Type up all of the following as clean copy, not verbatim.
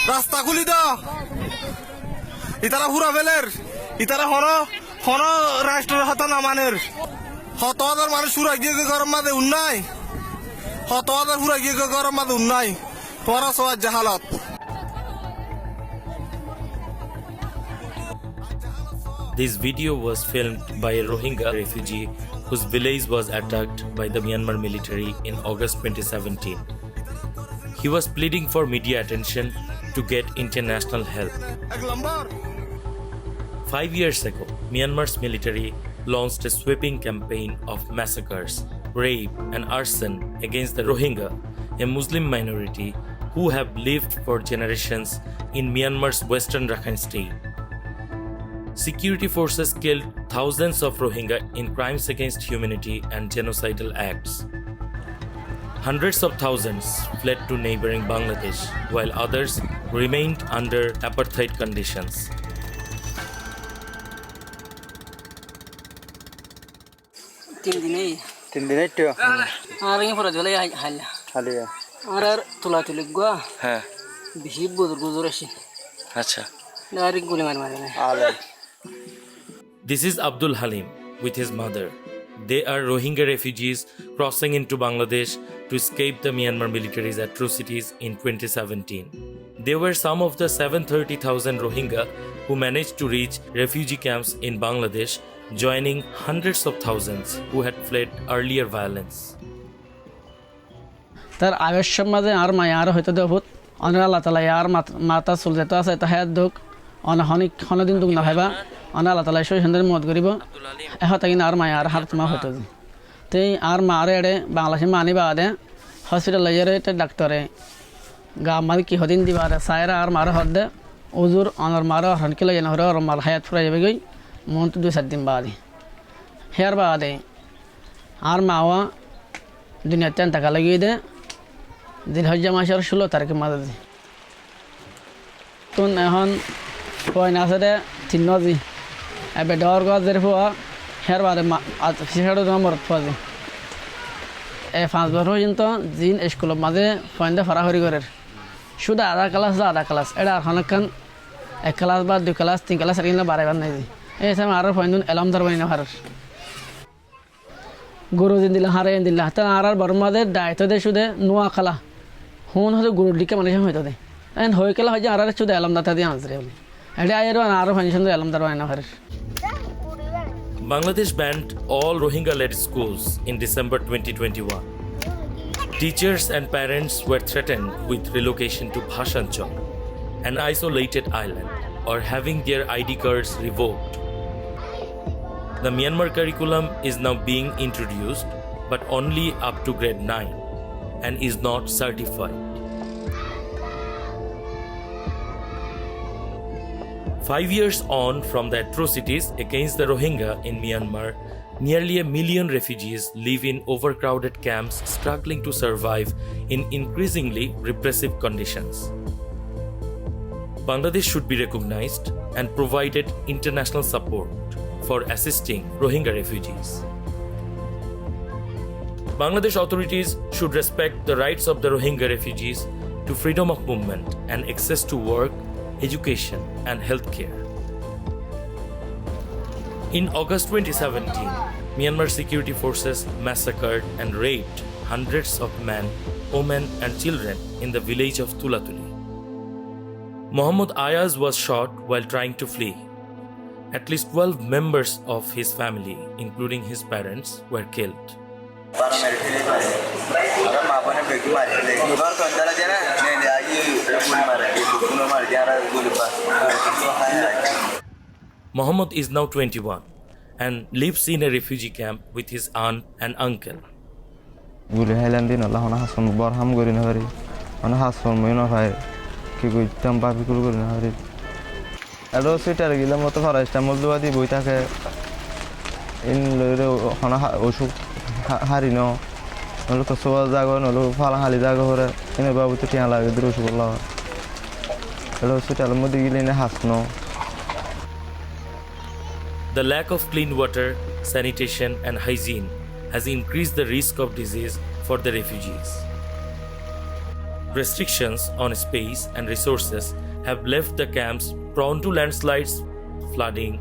রাস্তা খুলি দাও ইতারা পুরা ফেলের ইতারা হন রাষ্ট্রের হত না মানের হত হাজার মানুষ পুরা গিয়ে গরম মাঝে উন্নয় হত হাজার পুরা গিয়ে গরম মাঝে উন্নয় তোরা সবার জাহালত This video was filmed by a Rohingya refugee whose village was attacked by the Myanmar military in August 2017. He was pleading for media attention to get international help. 5 years ago, Myanmar's military launched a sweeping campaign of massacres, rape, and arson against the Rohingya, a Muslim minority who have lived for generations in Myanmar's western Rakhine State. Security forces killed thousands of Rohingya in crimes against humanity and genocidal acts. Hundreds of thousands fled to neighboring Bangladesh, while others remained under apartheid conditions. তিন দিনে একটু আর ইয়ে পরে চলে হাইলা খালি আর তোলা তুলি গোয়া হ্যাঁ বেশি বুজুর্গ আসি আচ্ছা ডাইরেক্ট গুলি মারি না আলে This is Abdul Halim with his mother. They are Rohingya refugees crossing into Bangladesh to escape the Myanmar military's atrocities in 2017. They were some of the 730,000 Rohingya who managed to reach refugee camps in Bangladesh, joining hundreds of thousands who had fled earlier violence. তার আবেশের মাঝে আর মায়া আর হয়তো দেবুত অনেক আল্লাহ তালা আর মাতা চল যেতে আছে তাহার দুঃখ অনেক দিন দুঃখ না ভাইবা অনেক আল্লাহ তালা সেই সুন্দর মত করিব এখন কিনা আর মায়া আর হার তোমার হইতো তাই আর মা আর এড়ে বাংলাদেশে মানি বাদে হসপিটাল লাইয়ারে ডাক্তারে গা মারি কি হদিন দিবা সায়রা আর মারে হদ দে ওজুর অনার মারে হরণ কিলো যেন হরে আর মাল হায়াত ফুরাই যাবে গই মন তো 2-4 দিন বাদে হেয়ার বাদে আর মাওয়া দুনিয়া তেন টাকা লাগিয়ে দে দিন হজ্জা মাসের 16 তারিখে মাঝে দি তুন এখন কয় না আছে 3 নজি এবে ডর গজের ফুয়া হেয়ার বাদে ফিসাড়ো নম্বর ফুয়া এ 5 বছর পর্যন্ত জিন স্কুলের মাঝে ফয়েন্দে ফরাহরি করের শুধু আধা ক্লাস এটা অনেকক্ষণ 1 ক্লাস বা 2 ক্লাস 3 ক্লাস এরকম বাড়াইবার নাই এই সময় আরও ফয়েন্দুন এলামদার বানি না হারার গরু দিন দিলা হারে দিলা তা আর বর্মাদের দায়িত্ব দে শুধু নোয়া খালা হুন হয়তো গরুর দিকে মানুষ হইতো দে হয়ে গেলে হয় যে আর শুধু এলামদার দিয়ে আনসরে বলে এটা আরও ফাইন এলামদার বানি না হারের Bangladesh banned all Rohingya-led schools in December 2021. Teachers and parents were threatened with relocation to Bhashanchal, an isolated island, or having their ID cards revoked. The Myanmar curriculum is now being introduced, but only up to grade 9, and is not certified. 5 years on from the atrocities against the Rohingya in Myanmar, nearly 1 million refugees live in overcrowded camps struggling to survive in increasingly repressive conditions. Bangladesh should be recognized and provided international support for assisting Rohingya refugees. Bangladesh authorities should respect the rights of the Rohingya refugees to freedom of movement and access to work, education, and healthcare. In August 2017, Myanmar security forces massacred and raped hundreds of men, women, and children in the village of Tulatuli. Muhammad Ayaz was shot while trying to flee. At least 12 members of his family, including his parents, were killed. Muhammad is now 21 and lives in a refugee camp with his aunt and uncle. Guli Highlandin Allah on Hassan Barham Gorinari on Hassan Minofai Kiguitam Babikul Gorinari. I don't sit at a Gilamoto Forest, Tamulduadi Buitake in Hana Oshu Harino, no look so Zago, no look Falahalizago, in a Babutia like the Drushula. I don't sit at a Mudil in a Hasno. The lack of clean water, sanitation, and hygiene has increased the risk of disease for the refugees. Restrictions on space and resources have left the camps prone to landslides, flooding,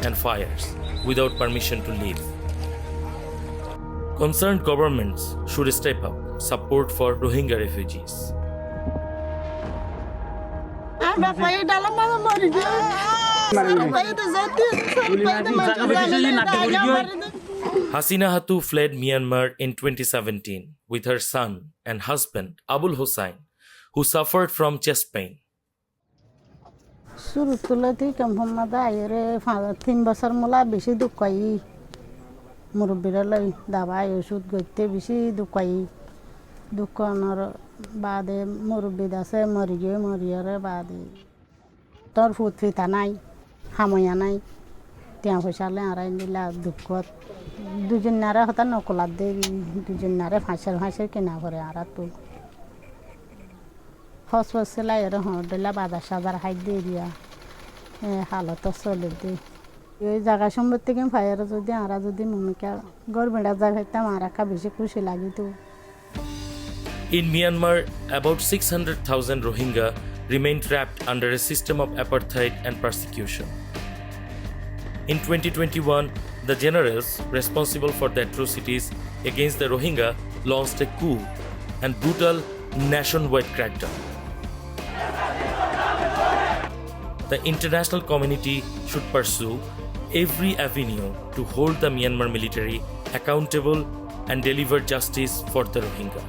and fires without permission to leave. Concerned governments should step up support for Rohingya refugees. Hasina Hatu fled Myanmar in 2017 with her son and husband Abul Hossain, who suffered from chest pain. শুরু তুলে থেকে ক্যাম্পমাদা আইরে 3 বছর মোলা বেশি দুঃখাই মুরব্বীরা লাই দাবাই ওষুধ গইতে বেশি দুঃখাই দুঃখানোর বাদে মুরব্বী দাসে মরিয়ারে বাদে তোর ফুট ফিতা নাই হাময়া নাই তিয়া পয়সালে আড়াই নিলা দুঃখত দুজন নারে হতা নকলাত দে দুজন নারে ফাঁসের কেনা করে আর তো হসপিটালে এর দিলা বাজার সাজার হাই দিয়ে দিয়া হালত চলে দি এই জায়গা সম্পত্তি কেন ফায়ার যদি আরা যদি মমিকা গড়বেড়া জায়গাটা মারাকা বেশি খুশি লাগিত In Myanmar, about 600,000 Rohingya remain trapped under a system of apartheid and persecution. In 2021, the generals responsible for the atrocities against the Rohingya launched a coup and brutal nationwide crackdown. The international community should pursue every avenue to hold the Myanmar military accountable and deliver justice for the Rohingya.